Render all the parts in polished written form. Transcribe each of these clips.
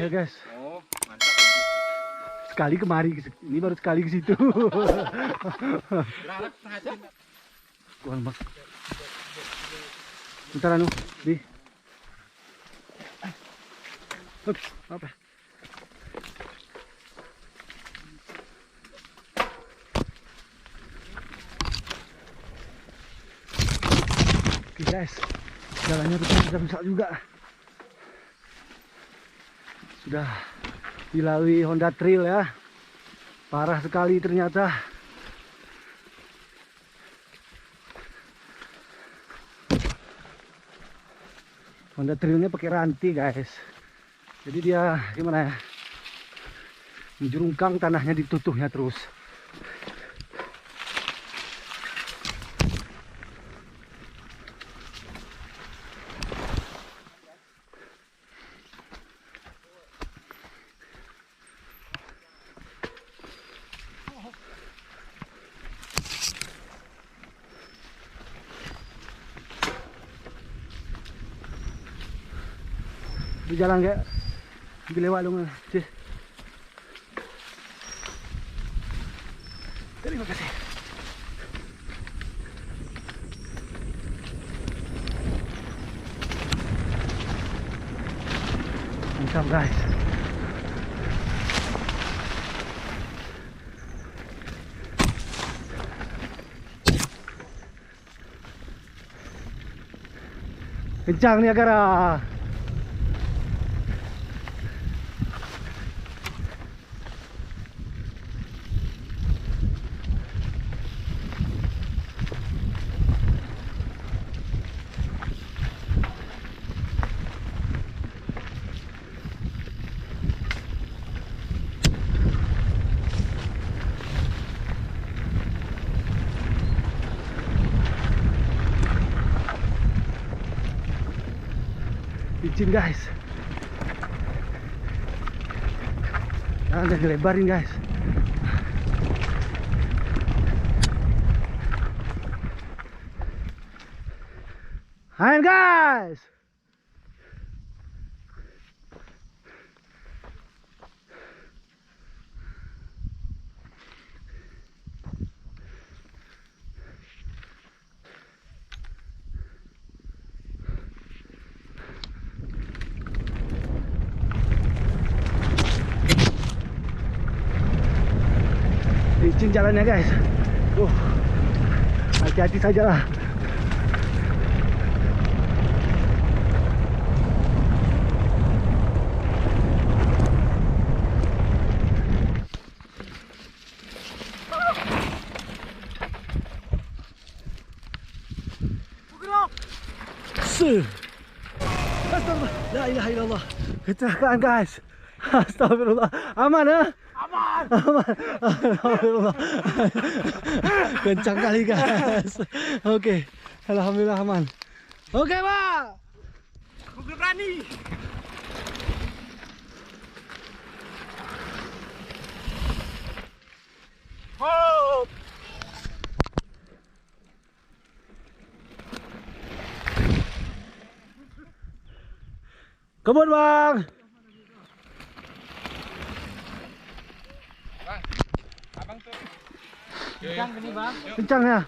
ya guys. Oh, mantap. Sekali kemari, ini baru sekali ke situ. Berharap perhatian. Kuan bak. Bentar anu, di. Ups, apa? Oke guys, jalannya rusak juga. Sudah dilalui Honda Trail ya. Parah sekali ternyata. Honda Trailnya pakai rantai guys. Jadi dia gimana ya? Menjurungkang, tanahnya ditutuhnya terus. Di jalan kayak lewat lu mah. Terima kasih. Mantap guys. Kencang nih Agara. Licin guys. Nah, udah dilebarin guys. Hai guys. Licin jalannya guys. Hati-hati saja lah. Astagfirullah, la ilaha illallah. Kecelakaan guys. Astagfirullah. Aman ya? Aman. Alhamdulillah. Kencang kali guys. Oke. Alhamdulillah aman. Oke, Pak. Aku berani. Oh. Kebun, Bang. Abang tuh. Kencang ini, Bang. Kencang ya.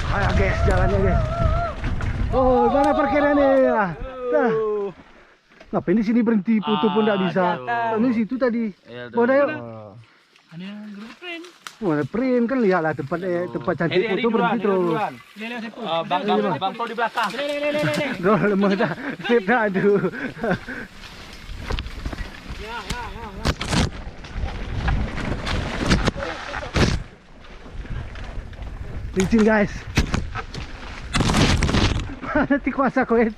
Ayo guys, jalannya guys. Oh, mana parkirannya ya? Dah. Ngapain di sini berhenti? Foto pun tidak bisa. Ini situ tadi. Mana yuk? Ada yang print. Wah, print kan lihatlah tempat cantik foto berhenti terus. Bang Tol di belakang. Dah lemah dah. Sip dah aduh. Licin guys. Nanti kuasa kau ya.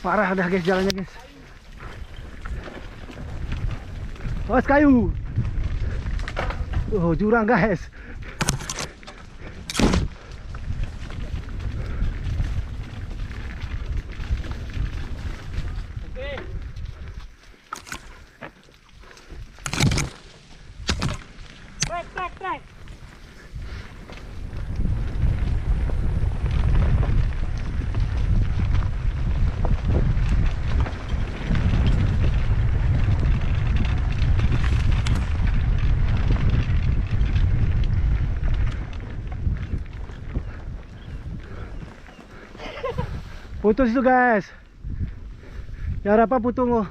Parah dah guys jalannya guys. Awas kayu. Oh, jurang guys. Putus itu guys. Yang apa putung oh.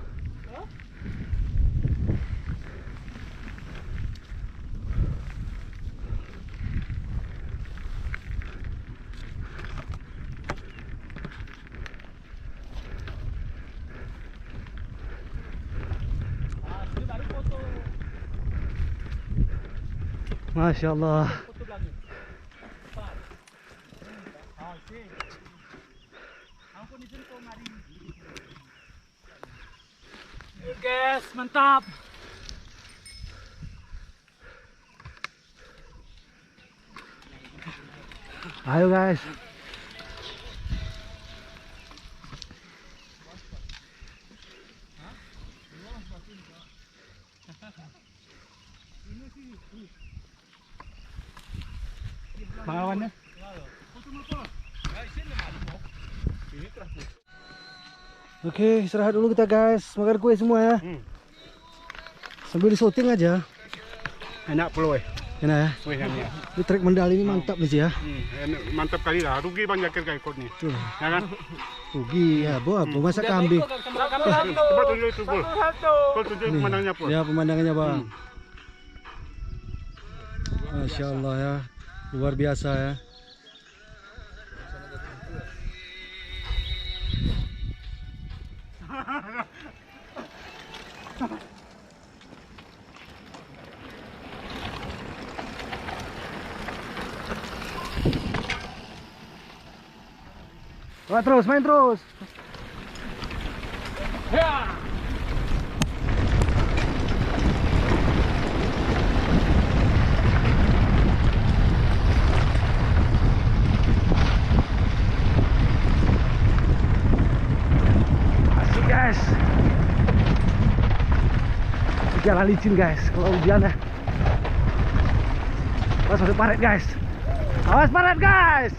Masya Allah. Guys, mantap. Ayo guys. Pengawannya. Oke, istirahat dulu kita guys. Makan kue semua ya. Sambil di syuting aja. Enak peluh Enak ya. Wih, enak. Ini trek Mendali ini mantap nih sih ya. Mantap kali lah. Rugi bang jakir kayak ikut nih. Tuh. Ya kan? Rugi ya, apa masak kambing. Coba tunjuk itu pul. Pul tunjuk Nih, pemandangannya pul. ya pemandangannya bang. Masya Allah ya, luar biasa ya. Wah, terus main terus. Ya. Asik guys. Jalan licin guys kalau hujan ya. Awas masuk paret guys. Awas paret guys.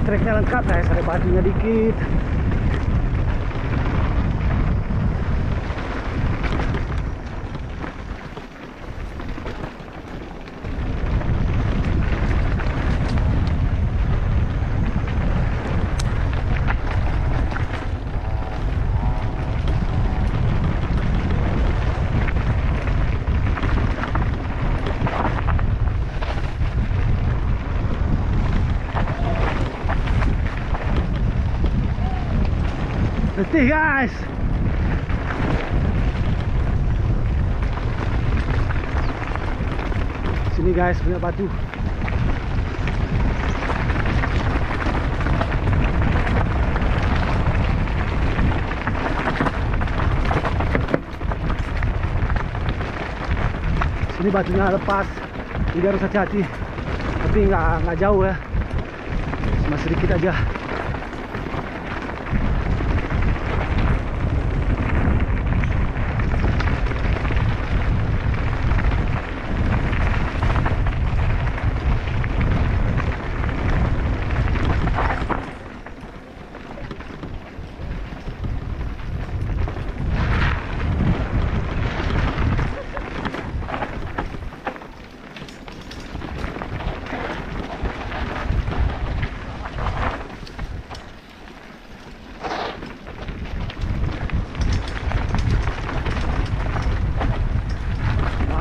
Treknya lengkap guys, ada batunya dikit. Letih guys. Sini guys punya batu. Sini batunya lepas, jadi harus hati-hati. Tapi nggak jauh ya, cuma sedikit aja.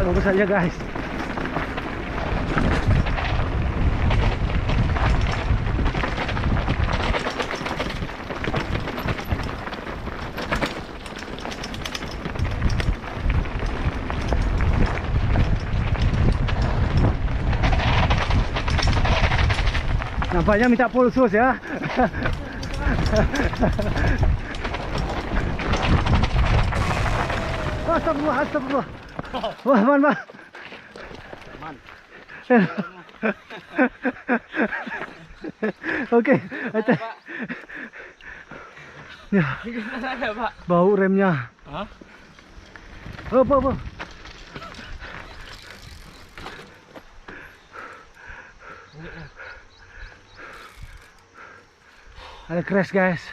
Bagus saja guys. Nampaknya minta pulsus ya. Astagfirullah, astagfirullah. Wah, man. Oke, ya, Ada, Pak. bau remnya. Hah? Apa? Ada crash guys.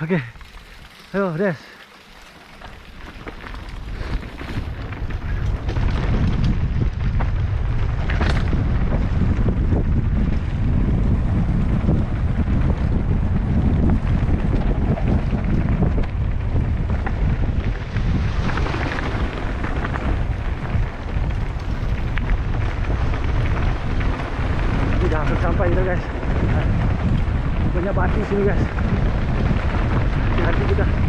Oke, ayo Des. Sudah hampir sampai kita guys. Banyak batu sini guys. Hati-hati kita.